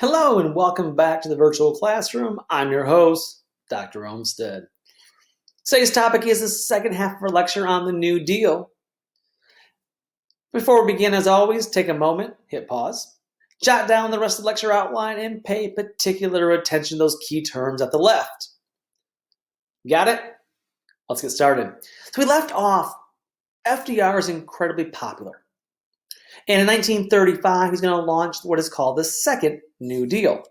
Hello and welcome back to the virtual classroom. I'm your host, Dr. Olmsted. Today's topic is the second half of our lecture on the New Deal. Before we begin, as always, take a moment, hit pause, jot down the rest of the lecture outline, and pay particular attention to those key terms at the left. Got it? Let's get started. So we left off, FDR is incredibly popular. And in 1935, he's going to launch what is called the Second New Deal.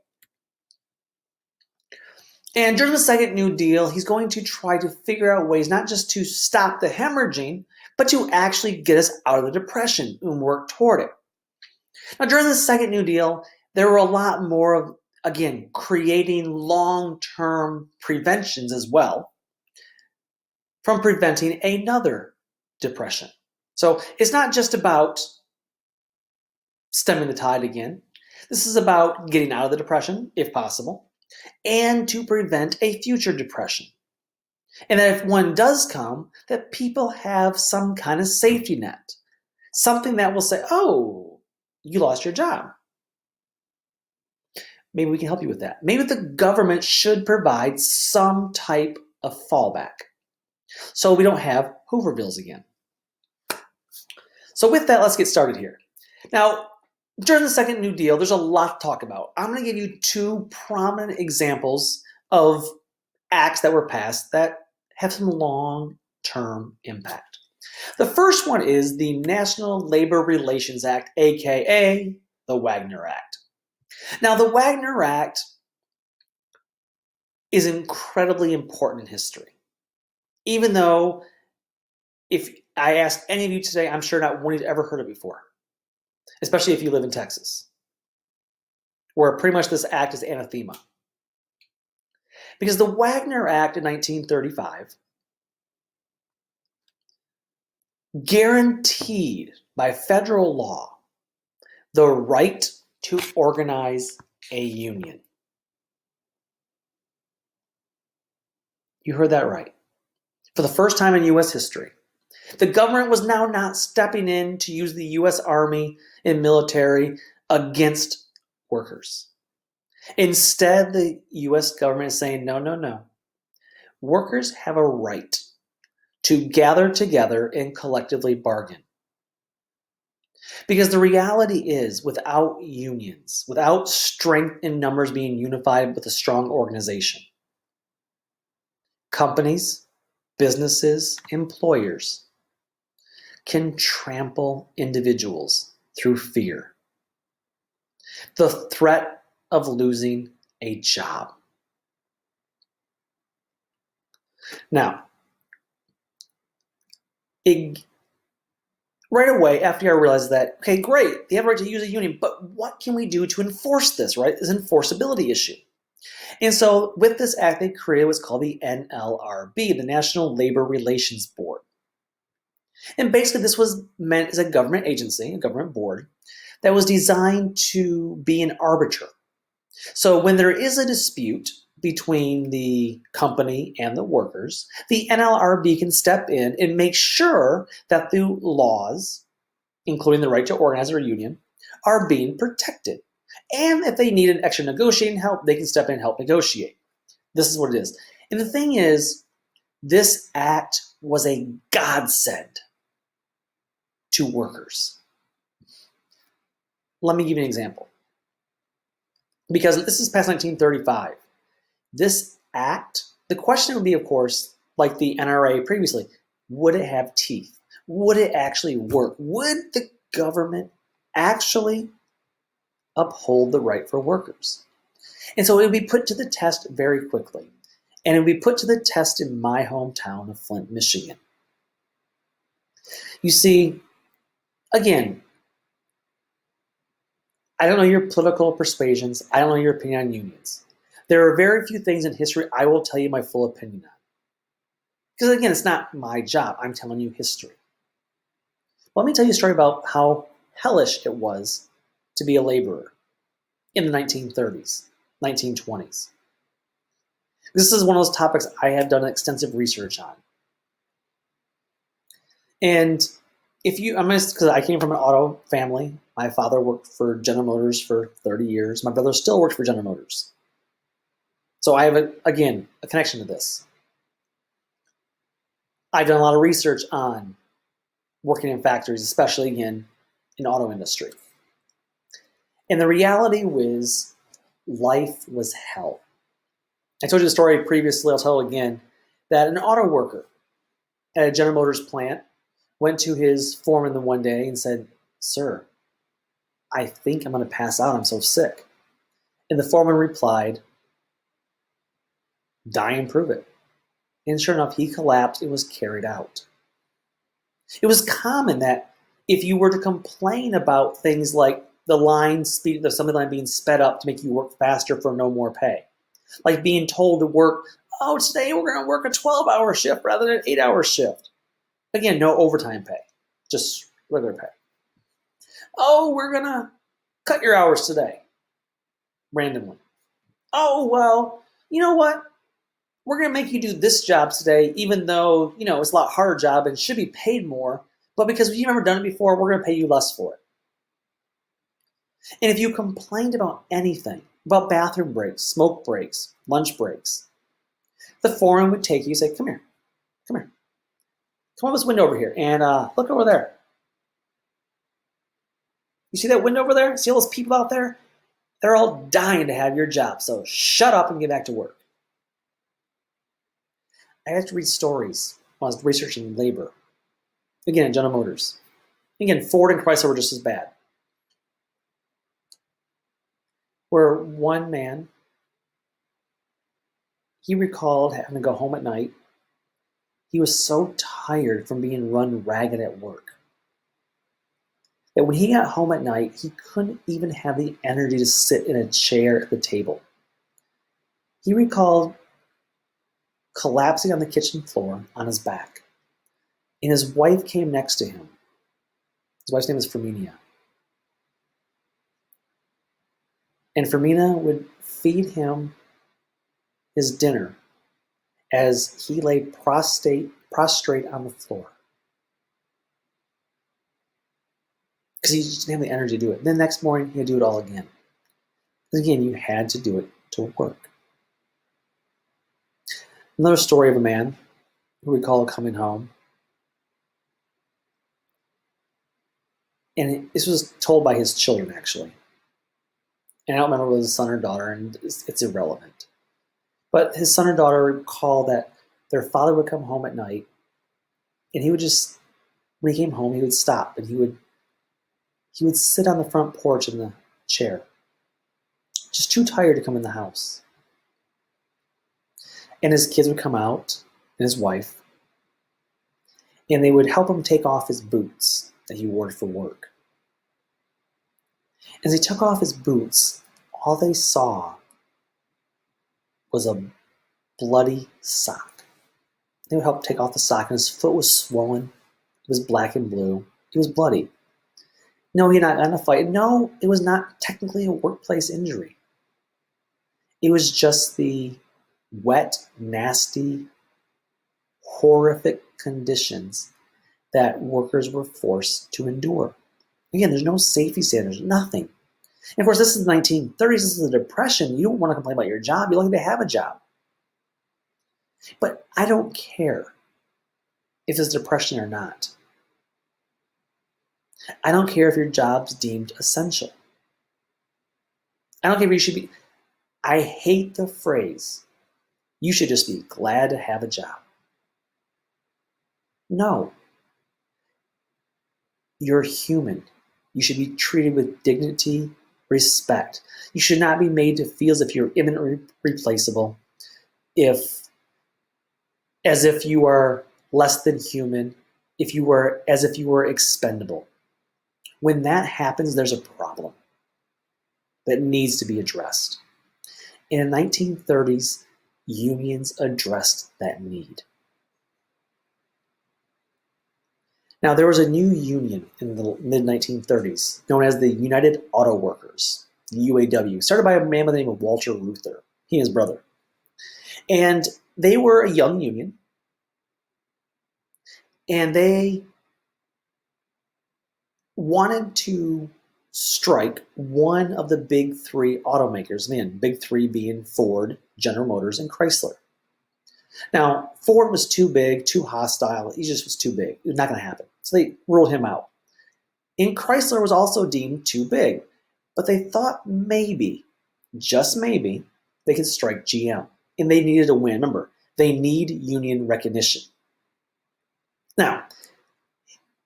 And during the Second New Deal, he's going to try to figure out ways not just to stop the hemorrhaging, but to actually get us out of the Depression and work toward it. Now, during the Second New Deal, there were a lot more of, again, creating long-term preventions as well from preventing another depression. So it's not just about stemming the tide again. This is about getting out of the depression, if possible, and to prevent a future depression. And that if one does come, that people have some kind of safety net, something that will say, oh, you lost your job. Maybe we can help you with that. Maybe the government should provide some type of fallback so we don't have Hoovervilles again. So with that, let's get started here. Now, during the Second New Deal, there's a lot to talk about. I'm going to give you two prominent examples of acts that were passed that have some long-term impact. The first one is the National Labor Relations Act, aka the Wagner Act. Now, the Wagner Act is incredibly important in history. Even though if I ask any of you today, I'm sure not one of you ever heard it before. Especially if you live in Texas, where pretty much this act is anathema. Because the Wagner Act in 1935 guaranteed by federal law the right to organize a union. You heard that right. For the first time in U.S. history, the government was now not stepping in to use the U.S. Army and military against workers. Instead, the U.S. government is saying, no, no, no. Workers have a right to gather together and collectively bargain. Because the reality is, without unions, without strength in numbers being unified with a strong organization, companies, businesses, employers can trample individuals through fear. The threat of losing a job. Now, right away, FDR realized that, okay, great, they have a right to use a union, but what can we do to enforce this, right? This enforceability issue. And so with this act, they created what's called the NLRB, the National Labor Relations Board. And basically this was meant as a government agency, a government board, that was designed to be an arbiter. So when there is a dispute between the company and the workers, the NLRB can step in and make sure that the laws, including the right to organize a union, are being protected. And if they need an extra negotiating help, they can step in and help negotiate. This is what it is. And the thing is, this act was a godsend to workers. Let me give you an example. Because this is past 1935. This act, the question would be, of course, like the NRA previously, would it have teeth? Would it actually work? Would the government actually uphold the right for workers? And so it would be put to the test very quickly. And it would be put to the test in my hometown of Flint, Michigan. You see, again, I don't know your political persuasions. I don't know your opinion on unions. There are very few things in history I will tell you my full opinion on. Because again, it's not my job. I'm telling you history. Let me tell you a story about how hellish it was to be a laborer in the 1930s, 1920s. This is one of those topics I have done extensive research on. And if you, because I came from an auto family, My father worked for General Motors for 30 years. My brother still works for General Motors. So I have, again, a connection to this. I've done a lot of research on working in factories, especially, again, in the auto industry. And the reality was life was hell. I told you the story previously, I'll tell it again, that an auto worker at a General Motors plant went to his foreman the one day and said, "Sir, I think I'm going to pass out. I'm so sick." And the foreman replied, "Die and prove it." And sure enough, he collapsed and was carried out. It was common that if you were to complain about things like the assembly line being sped up to make you work faster for no more pay, like being told to work, today we're going to work a 12-hour shift rather than an 8-hour shift. Again, no overtime pay, just regular pay. We're going to cut your hours today, randomly. Well, you know what? We're going to make you do this job today, even though, it's a lot harder job and should be paid more, but because you've never done it before, we're going to pay you less for it. And if you complained about anything, about bathroom breaks, smoke breaks, lunch breaks, the foreman would take you and say, come here. Come on this window over here and look over there. You see that window over there? See all those people out there? They're all dying to have your job, so shut up and get back to work. I had to read stories when I was researching labor. Again, at General Motors. Again, Ford and Chrysler were just as bad. Where one man, he recalled having to go home at night. He was so tired from being run ragged at work that when he got home at night, he couldn't even have the energy to sit in a chair at the table. He recalled collapsing on the kitchen floor on his back, and his wife came next to him. His wife's name is Firminia. And Firminia would feed him his dinner as he lay prostrate on the floor. Because he just didn't have the energy to do it. Then the next morning, he had to do it all again. Because again, you had to do it to work. Another story of a man who recalled coming home. And this was told by his children, actually. And I don't remember if it was a son or daughter, and it's irrelevant. But his son or daughter recalled that their father would come home at night, and he would just, when he came home, he would stop, and he would sit on the front porch in the chair, just too tired to come in the house. And his kids would come out, and his wife, and they would help him take off his boots that he wore for work. As he took off his boots, all they saw was a bloody sock. They would help take off the sock, and his foot was swollen. It was black and blue. It was bloody. No, he had not gotten in a fight. No, it was not technically a workplace injury. It was just the wet, nasty, horrific conditions that workers were forced to endure. Again, there's no safety standards, nothing. And of course, this is the 1930s, this is the Depression. You don't want to complain about your job, you're lucky to have a job. But I don't care if it's depression or not. I don't care if your job's deemed essential. I don't care if you should be. I hate the phrase, you should just be glad to have a job. No. You're human. You should be treated with dignity, respect. You should not be made to feel as if you're imminently replaceable, as if you are less than human, as if you were expendable. When that happens, there's a problem that needs to be addressed. In the 1930s, unions addressed that need. Now, there was a new union in the mid-1930s known as the United Auto Workers, the UAW, started by a man by the name of Walter Reuther, he and his brother. And they were a young union, and they wanted to strike one of the big three automakers, big three being Ford, General Motors, and Chrysler. Now, Ford was too big, too hostile. He just was too big. It was not going to happen. So they ruled him out. And Chrysler was also deemed too big. But they thought maybe, just maybe, they could strike GM. And they needed a win. Remember, they need union recognition. Now,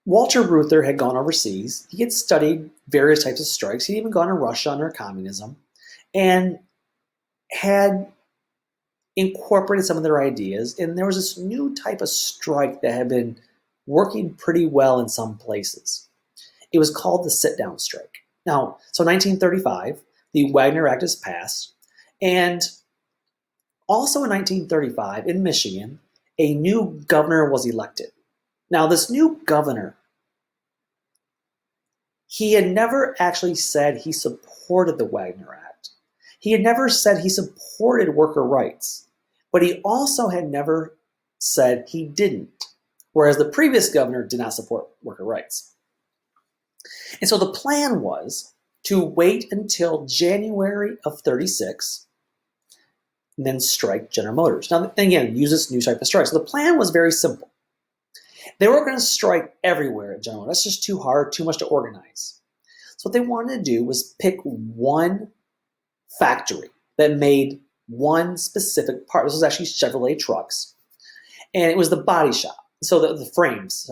Walter Reuther had gone overseas. He had studied various types of strikes. He'd even gone to Russia under communism and had incorporated some of their ideas. And there was this new type of strike that had been working pretty well in some places. It was called the sit-down strike. Now, so 1935, the Wagner Act is passed. And also in 1935, in Michigan, a new governor was elected. Now, this new governor, he had never actually said he supported the Wagner Act. He had never said he supported worker rights, but he also had never said he didn't, whereas the previous governor did not support worker rights. And so the plan was to wait until January of 36 and then strike General Motors. Now, again, use this new type of strike. So the plan was very simple. They were going to strike everywhere at General Motors. That's just too hard, too much to organize. So what they wanted to do was pick one factory that made one specific part. This was actually Chevrolet trucks. And it was the body shop. So the frames.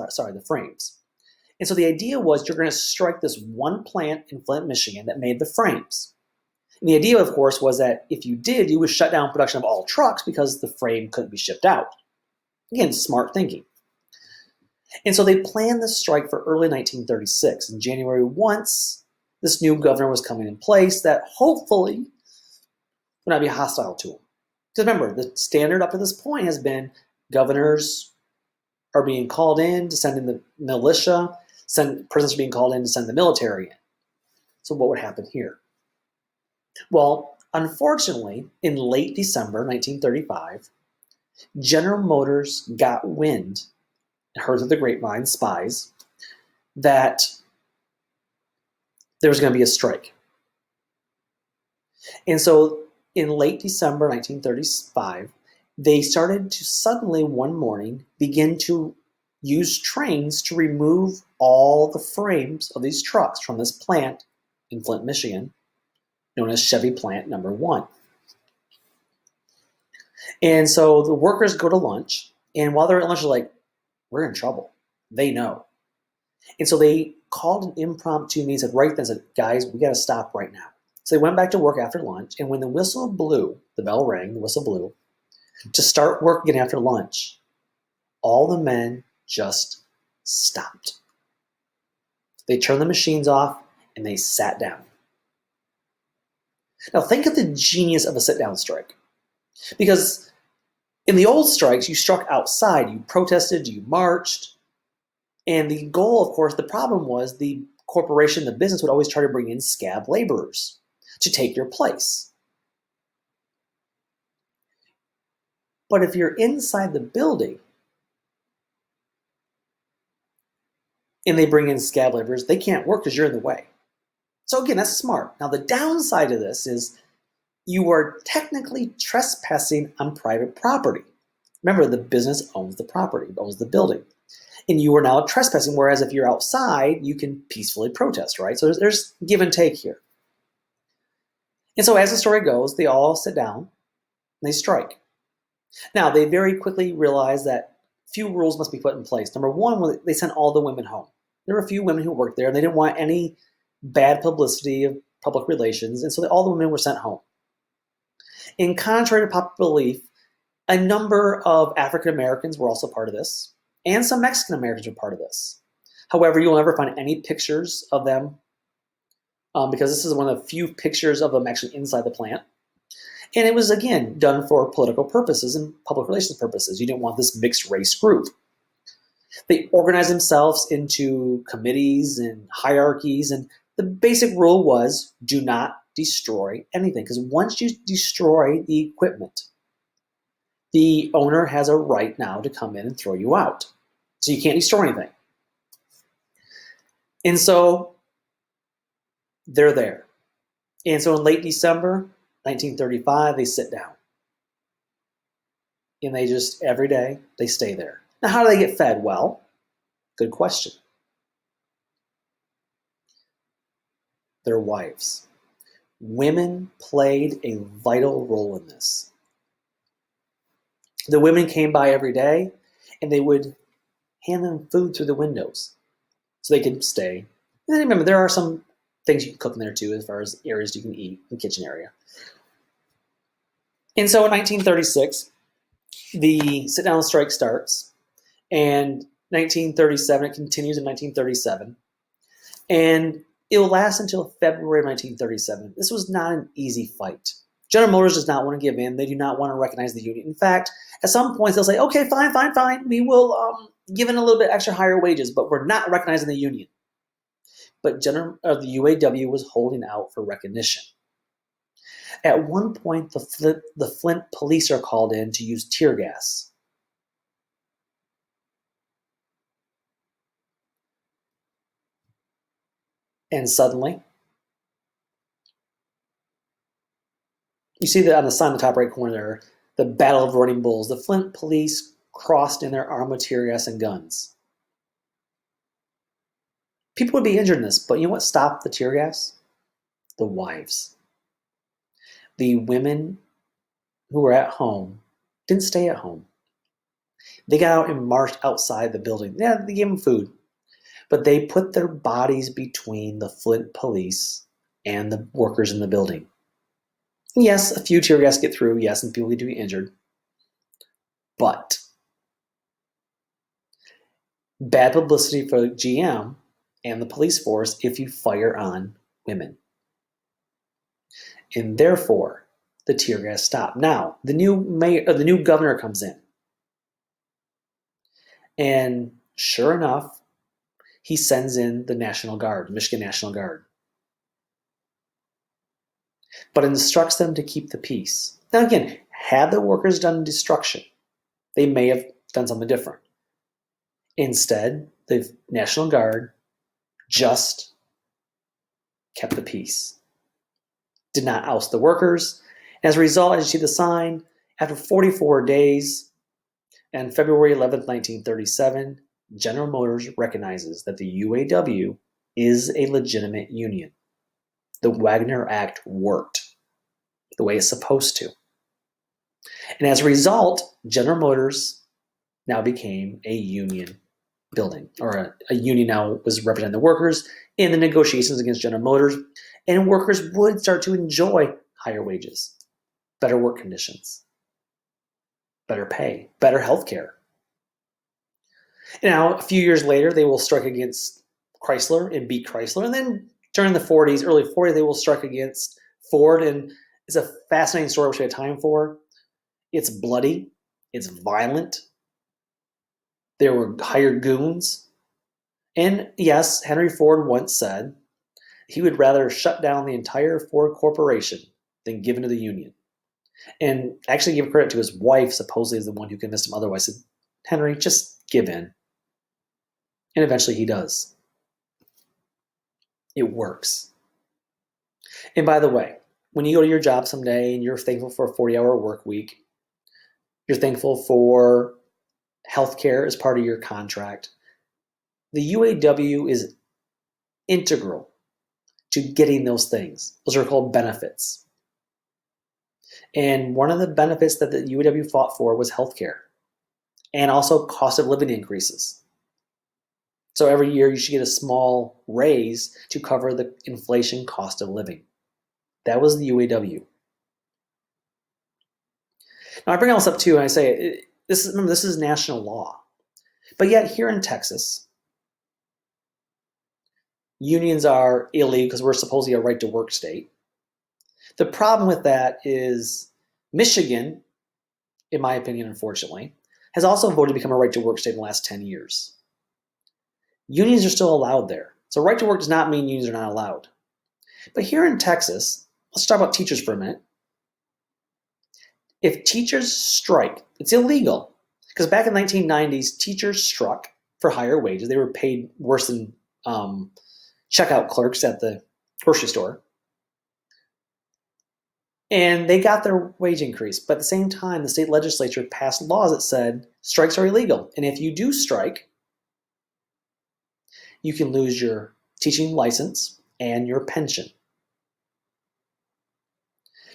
And so the idea was you're going to strike this one plant in Flint, Michigan that made the frames. And the idea, of course, was that if you did, you would shut down production of all trucks because the frame couldn't be shipped out. Again, smart thinking. And so they planned the strike for early 1936. In January, once this new governor was coming in place, that hopefully would not be hostile to him. Because remember, the standard up to this point has been governors are being called in to send in the militia, presidents are being called in to send the military in. So what would happen here? Well, unfortunately, in late December 1935, General Motors got wind, heard through the grapevine, spies, that there was going to be a strike. And so in late December 1935, they started to suddenly one morning begin to use trains to remove all the frames of these trucks from this plant in Flint, Michigan, known as Chevy Plant Number 1. And so the workers go to lunch, and while they're at lunch, they're like, we're in trouble. They know. And so they called an impromptu meeting, said right then, said, guys, we got to stop right now. So they went back to work after lunch, and when the whistle blew, the bell rang, the whistle blew, to start work again after lunch, all the men just stopped. They turned the machines off, and they sat down. Now think of the genius of a sit-down strike. Because in the old strikes, you struck outside, you protested, you marched, and the goal, of course, the problem was the corporation, the business would always try to bring in scab laborers to take your place. But if you're inside the building and they bring in scab laborers, they can't work because you're in the way. So again, that's smart. Now the downside of this is you are technically trespassing on private property. Remember, the business owns the property, owns the building. And you are now trespassing, whereas if you're outside, you can peacefully protest, right? So there's give and take here. And so as the story goes, they all sit down and they strike. Now, they very quickly realize that few rules must be put in place. Number one, they sent all the women home. There were a few women who worked there, and they didn't want any bad publicity of public relations, and so all the women were sent home. In contrary to popular belief, a number of African Americans were also part of this, and some Mexican Americans were part of this. However, you'll never find any pictures of them because this is one of the few pictures of them actually inside the plant. And it was, again, done for political purposes and public relations purposes. You didn't want this mixed race group. They organized themselves into committees and hierarchies, and the basic rule was do not destroy anything, because once you destroy the equipment, the owner has a right now to come in and throw you out. So you can't destroy anything. And so They're there. And so in late December 1935, they sit down. And they just, every day, they stay there. Now, how do they get fed? Well, good question. Their wives. Women played a vital role in this. The women came by every day, and they would hand them food through the windows so they could stay. And then remember, there are some things you can cook in there too, as far as areas you can eat in the kitchen area. And so in 1936, the sit-down strike starts, and 1937, it continues in 1937, and it will last until February of 1937. This was not an easy fight. General Motors does not want to give in. They do not want to recognize the union. In fact, at some points they'll say, okay, fine. We will give in a little bit extra higher wages, but we're not recognizing the union. But the UAW was holding out for recognition. At one point, the Flint police are called in to use tear gas. And suddenly, you see that on the sign in the top right corner there, the Battle of Running Bulls. The Flint police crossed in their armed with tear gas and guns. People would be injured in this, but you know what stopped the tear gas? The wives. The women who were at home didn't stay at home. They got out and marched outside the building. Yeah, they gave them food, but they put their bodies between the Flint police and the workers in the building. Yes, a few tear gas get through, yes, and people get to be injured, but bad publicity for GM and the police force if you fire on women. And therefore, the tear gas stopped. Now, the new governor comes in. And sure enough, he sends in the National Guard, Michigan National Guard, but instructs them to keep the peace. Now again, had the workers done destruction, they may have done something different. Instead, the National Guard just kept the peace, did not oust the workers. As a result, as you see the sign, after 44 days, on February 11th, 1937, General Motors recognizes that the UAW is a legitimate union. The Wagner Act worked the way it's supposed to. And as a result, General Motors now became a union building, or a union now was representing the workers in the negotiations against General Motors, and workers would start to enjoy higher wages, better work conditions, better pay, better health care. Now, a few years later, they will strike against Chrysler and beat Chrysler. And then during the 40s, early 40s, they will strike against Ford. And it's a fascinating story which we have time for. It's bloody. It's violent. There were hired goons. And yes, Henry Ford once said he would rather shut down the entire Ford Corporation than give in to the union. And actually give credit to his wife, supposedly is the one who convinced him otherwise. Said, Henry, just give in. And eventually he does. It works. And by the way, when you go to your job someday and you're thankful for a 40-hour work week, you're thankful for healthcare as part of your contract, the UAW is integral to getting those things. Those are called benefits. And one of the benefits that the UAW fought for was healthcare and also cost of living increases. So every year you should get a small raise to cover the inflation cost of living. That was the UAW. Now I bring all this up too, and I say, remember, this is national law. But yet here in Texas, unions are illegal because we're supposedly a right-to-work state. The problem with that is Michigan, in my opinion, unfortunately, has also voted to become a right-to-work state in the last 10 years. Unions are still allowed there. So right to work does not mean unions are not allowed. But here in Texas, let's talk about teachers for a minute. If teachers strike, it's illegal. Because back in the 1990s, teachers struck for higher wages. They were paid worse than checkout clerks at the grocery store. And they got their wage increase. But at the same time, the state legislature passed laws that said strikes are illegal. And if you do strike, you can lose your teaching license and your pension.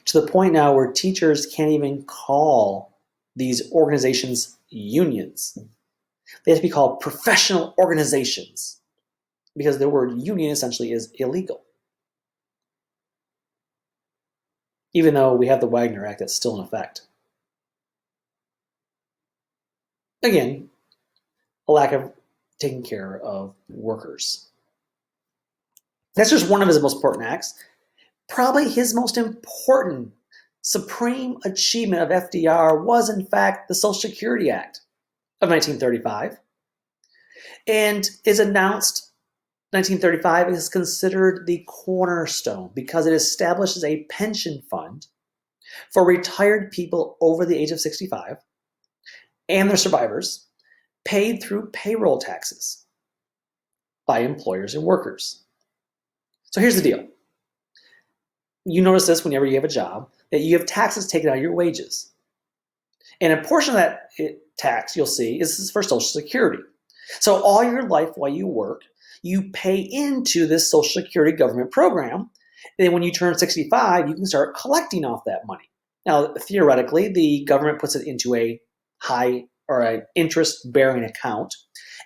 To the point now where teachers can't even call these organizations unions. They have to be called professional organizations because the word union essentially is illegal. Even though we have the Wagner Act that's still in effect. Again, a lack of taking care of workers. That's just one of his most important acts. Probably his most important supreme achievement of FDR was, in fact, the Social Security Act of 1935. And is announced 1935 is considered the cornerstone because it establishes a pension fund for retired people over the age of 65 and their survivors paid through payroll taxes by employers and workers. So here's the deal. You notice this whenever you have a job, that you have taxes taken out of your wages. And a portion of that tax, you'll see, is for Social Security. So all your life while you work, you pay into this Social Security government program. And then when you turn 65, you can start collecting off that money. Now, theoretically, the government puts it into a high or an interest-bearing account,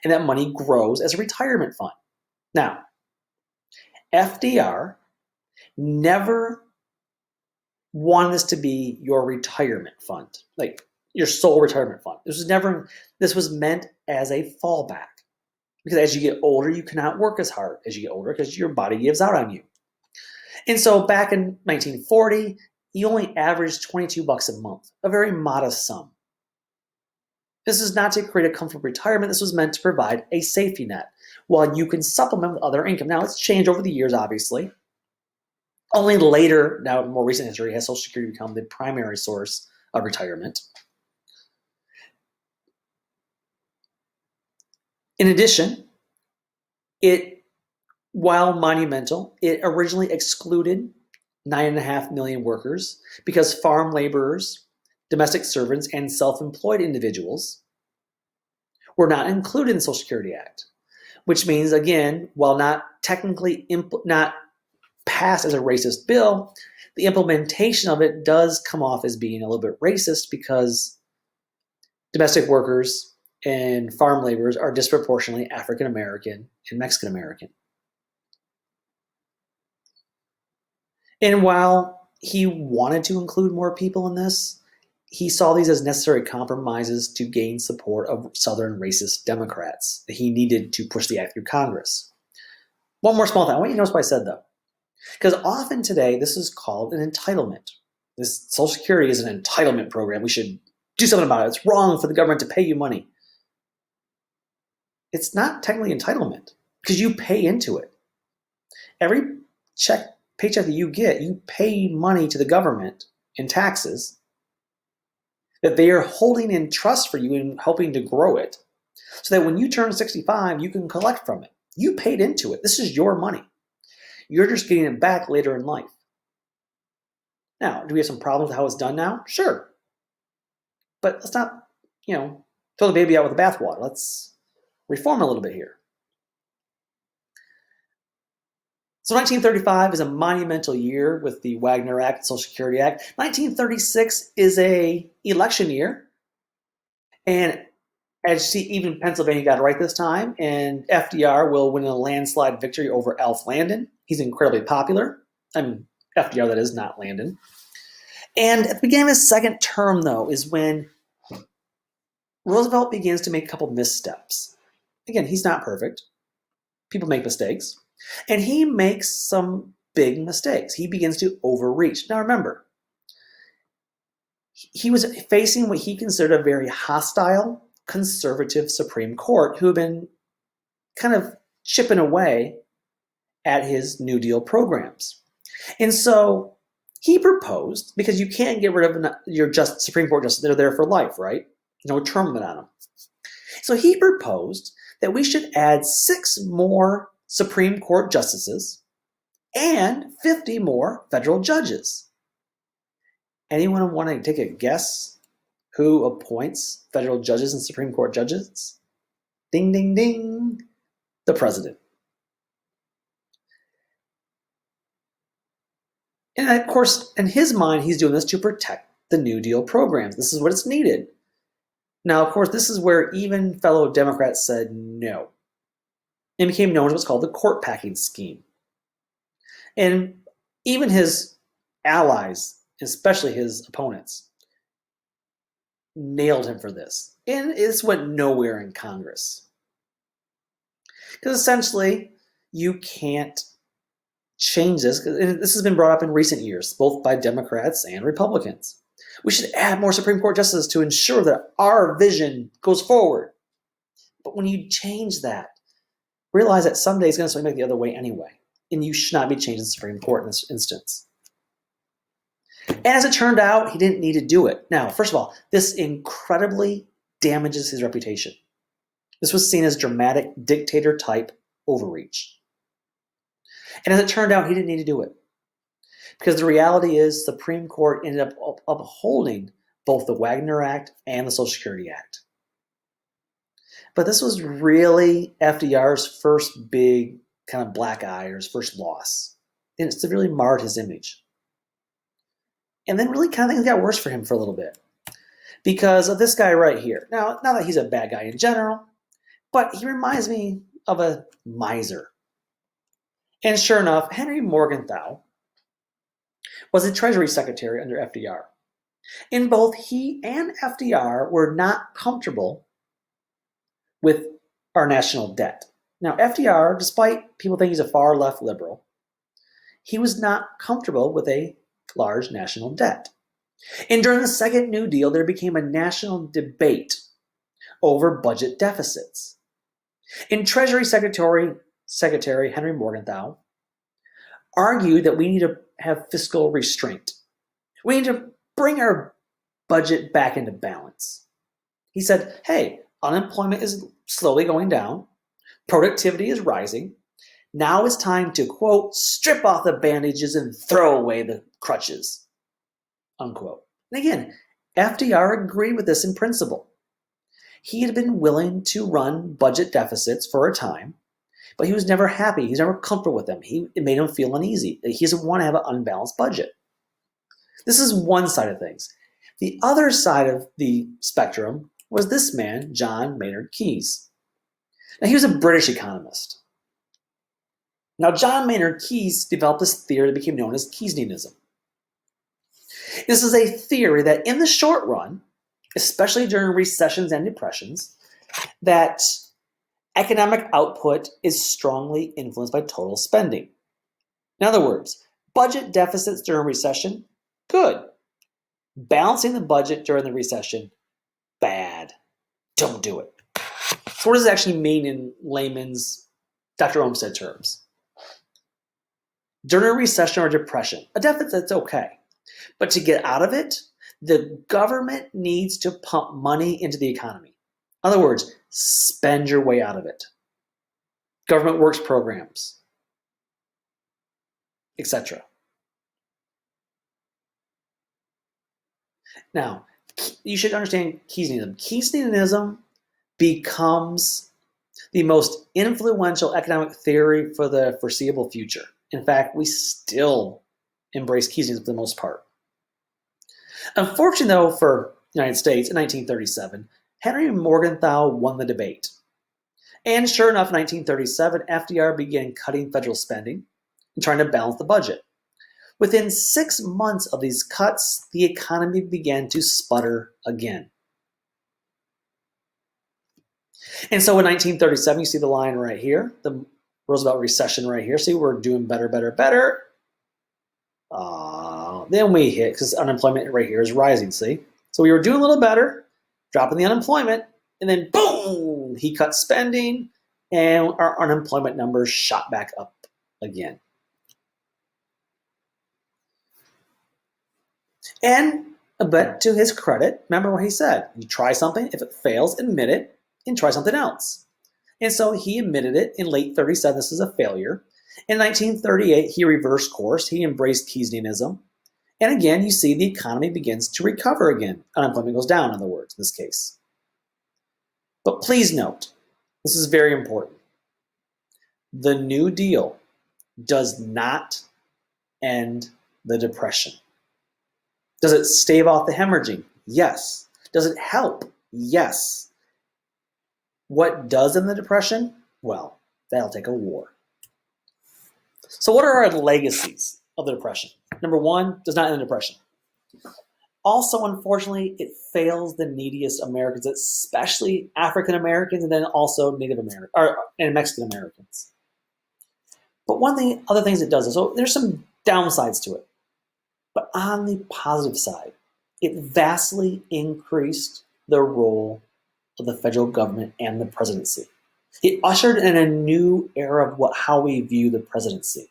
and that money grows as a retirement fund. Now, FDR never wanted this to be your retirement fund, like your sole retirement fund. This was meant as a fallback. Because as you get older, you cannot work as hard as you get older because your body gives out on you. And so back in 1940, you only averaged $22 a month, a very modest sum. This is not to create a comfortable retirement. This was meant to provide a safety net while you can supplement with other income. Now, it's changed over the years, obviously. Only later, now in more recent history, has Social Security become the primary source of retirement. In addition, while monumental, it originally excluded 9.5 million workers because farm laborers, domestic servants, and self-employed individuals were not included in the Social Security Act, which means, again, while not technically not passed as a racist bill, the implementation of it does come off as being a little bit racist because domestic workers and farm laborers are disproportionately African American and Mexican American. And while he wanted to include more people in this, he saw these as necessary compromises to gain support of Southern racist Democrats that he needed to push the act through Congress. One more small thing. I want you to notice what I said, though. Because often today, this is called an entitlement. This Social Security is an entitlement program. We should do something about it. It's wrong for the government to pay you money. It's not technically entitlement because you pay into it. Every paycheck that you get, you pay money to the government in taxes that they are holding in trust for you and helping to grow it so that when you turn 65, you can collect from it. You paid into it. This is your money. You're just getting it back later in life. Now, do we have some problems with how it's done now? Sure. But let's not, throw the baby out with the bathwater. Let's reform a little bit here. So 1935 is a monumental year with the Wagner Act and Social Security Act. 1936 is an election year. And as you see, even Pennsylvania got it right this time. And FDR will win a landslide victory over Alf Landon. He's incredibly popular. I mean, FDR, that is, not Landon. And at the beginning of his second term, though, is when Roosevelt begins to make a couple missteps. Again, he's not perfect. People make mistakes. And he makes some big mistakes. He begins to overreach. Now remember, he was facing what he considered a very hostile, conservative Supreme Court who had been kind of chipping away at his New Deal programs. And so he proposed, because you can't get rid of your Supreme Court justices, they're there for life, right? No term limit on them. So he proposed that we should add 6 more Supreme Court justices and 50 more federal judges. Anyone want to take a guess who appoints federal judges and Supreme Court judges? Ding, ding, ding. The president. And of course, in his mind, he's doing this to protect the New Deal programs. This is what it's needed. Now, of course, this is where even fellow Democrats said no. It became known as what's called the court packing scheme. And even his allies, especially his opponents, nailed him for this. And this went nowhere in Congress. Because essentially, you can't change this. And this has been brought up in recent years, both by Democrats and Republicans. We should add more Supreme Court justices to ensure that our vision goes forward. But when you change that, realize that someday it's going to swing back the other way anyway. And you should not be changing the Supreme Court in this instance. And as it turned out, he didn't need to do it. Now, first of all, this incredibly damages his reputation. This was seen as dramatic dictator-type overreach. And as it turned out, he didn't need to do it. Because the reality is, the Supreme Court ended up upholding both the Wagner Act and the Social Security Act. But this was really FDR's first big kind of black eye, or his first loss. And it severely marred his image. And then really kind of things got worse for him for a little bit. Because of this guy right here. Now, not that he's a bad guy in general, but he reminds me of a miser. And sure enough, Henry Morgenthau was the Treasury Secretary under FDR. And both he and FDR were not comfortable with our national debt. Now, FDR, despite people think he's a far left liberal, he was not comfortable with a large national debt. And during the Second New Deal, there became a national debate over budget deficits. And Treasury Secretary Henry Morgenthau argued that we need to have fiscal restraint. We need to bring our budget back into balance. He said, hey, unemployment is slowly going down. Productivity is rising. Now it's time to, quote, strip off the bandages and throw away the crutches, unquote. And again, FDR agreed with this in principle. He had been willing to run budget deficits for a time, but he was never happy. He was never comfortable with them. It made him feel uneasy. He doesn't want to have an unbalanced budget. This is one side of things. The other side of the spectrum was this man, John Maynard Keynes. Now, he was a British economist. Now, John Maynard Keynes developed this theory that became known as Keynesianism. This is a theory that in the short run, especially during recessions and depressions, that economic output is strongly influenced by total spending. In other words, budget deficits during recession, good. Balancing the budget during the recession, bad. Don't do it. So what does it actually mean in layman's Dr. Olmsted terms? During a recession or depression, a deficit's okay. But to get out of it, the government needs to pump money into the economy. In other words, spend your way out of it. Government works programs, etc. Now, you should understand Keynesianism. Keynesianism becomes the most influential economic theory for the foreseeable future. In fact, we still embrace Keynesianism for the most part. Unfortunately, though, for the United States in 1937, Henry Morgenthau won the debate. And sure enough, in 1937, FDR began cutting federal spending and trying to balance the budget. Within 6 months of these cuts, the economy began to sputter again. And so in 1937, you see the line right here, the Roosevelt Recession right here. See, we're doing better, better, better. Then we hit, because unemployment right here is rising, see? So we were doing a little better, dropping the unemployment, and then boom, he cut spending, and our unemployment numbers shot back up again. And but to his credit, remember what he said. You try something, if it fails, admit it, and try something else. And so he admitted it in late 37, this is a failure. In 1938, he reversed course. He embraced Keynesianism. And again, you see the economy begins to recover again. Unemployment goes down, in other words, in this case. But please note, this is very important. The New Deal does not end the Depression. Does it stave off the hemorrhaging? Yes. Does it help? Yes. What does end the Depression? Well, that'll take a war. So what are our legacies of the Depression? Number one, does not end the Depression. Also, unfortunately, it fails the neediest Americans, especially African Americans and then also Native Americans and Mexican Americans. But one thing, other things it does is, so there's some downsides to it. But on the positive side, it vastly increased the role of the federal government and the presidency. It ushered in a new era of how we view the presidency.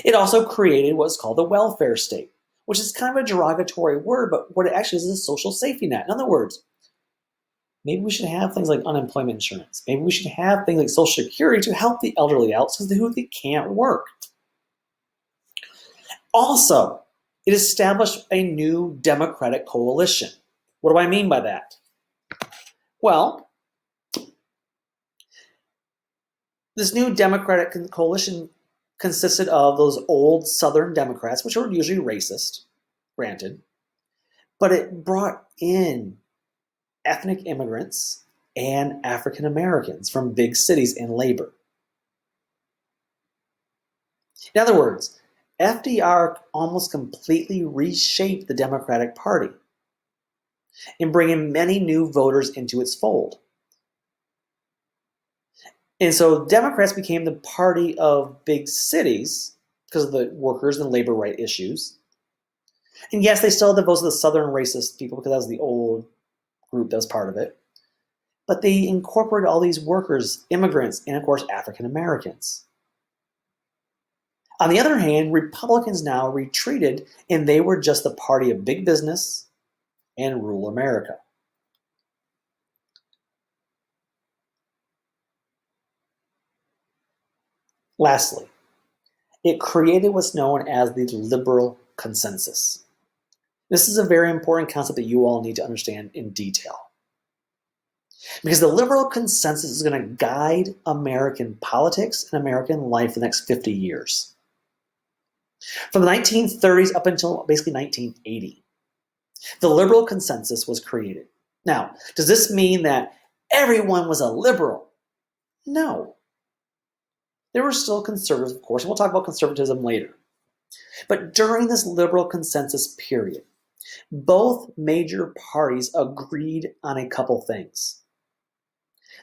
It also created what's called the welfare state, which is kind of a derogatory word, but what it actually is a social safety net. In other words, maybe we should have things like unemployment insurance. Maybe we should have things like Social Security to help the elderly out because they can't work. Also, it established a new democratic coalition. What do I mean by that? Well, this new democratic coalition consisted of those old Southern Democrats, which were usually racist, granted, but it brought in ethnic immigrants and African Americans from big cities and labor. In other words, FDR almost completely reshaped the Democratic Party and bringing many new voters into its fold. And so Democrats became the party of big cities because of the workers and labor right issues. And yes, they still had the votes of the Southern racist people because that was the old group that was part of it. But they incorporated all these workers, immigrants, and of course, African Americans. On the other hand, Republicans now retreated and they were just the party of big business and rural America. Lastly, it created what's known as the liberal consensus. This is a very important concept that you all need to understand in detail. Because the liberal consensus is going to guide American politics and American life for the next 50 years. From the 1930s up until basically 1980, the liberal consensus was created. Now, does this mean that everyone was a liberal? No. There were still conservatives, of course, and we'll talk about conservatism later. But during this liberal consensus period, both major parties agreed on a couple things.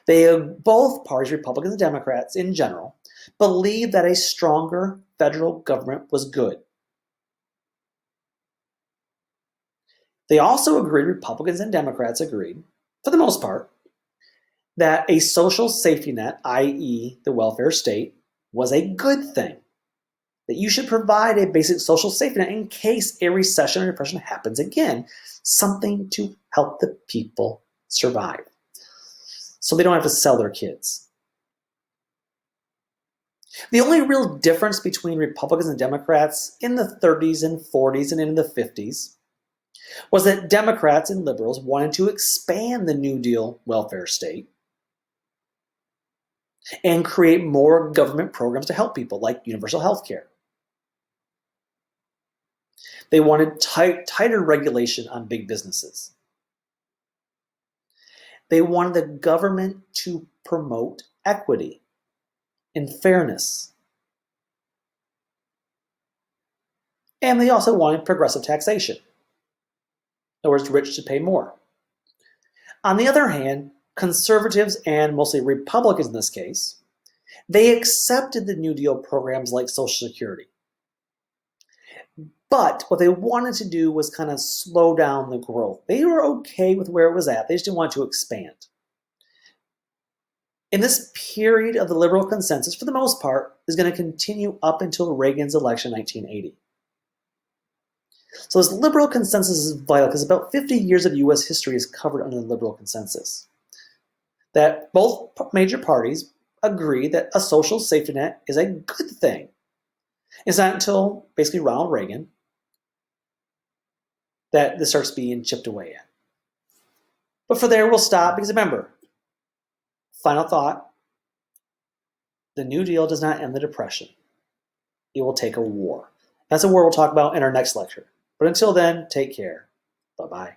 Both parties, Republicans and Democrats in general, believed that a stronger federal government was good. They also agreed, Republicans and Democrats agreed, for the most part, that a social safety net, i.e. the welfare state, was a good thing. That you should provide a basic social safety net in case a recession or depression happens again. Something to help the people survive. So they don't have to sell their kids. The only real difference between Republicans and Democrats in the 30s and 40s and in the 50s was that Democrats and liberals wanted to expand the New Deal welfare state and create more government programs to help people, like universal health care. They wanted tighter regulation on big businesses. They wanted the government to promote equity and fairness. And they also wanted progressive taxation. In other words, rich should pay more. On the other hand, conservatives and mostly Republicans in this case, they accepted the New Deal programs like Social Security. But what they wanted to do was kind of slow down the growth. They were okay with where it was at. They just didn't want to expand. In this period of the liberal consensus, for the most part, is going to continue up until Reagan's election in 1980. So this liberal consensus is vital because about 50 years of U.S. history is covered under the liberal consensus. That both major parties agree that a social safety net is a good thing. It's not until basically Ronald Reagan that this starts being chipped away at. But for there, we'll stop because remember, final thought, the New Deal does not end the Depression. It will take a war. That's a war we'll talk about in our next lecture. But until then, take care. Bye-bye.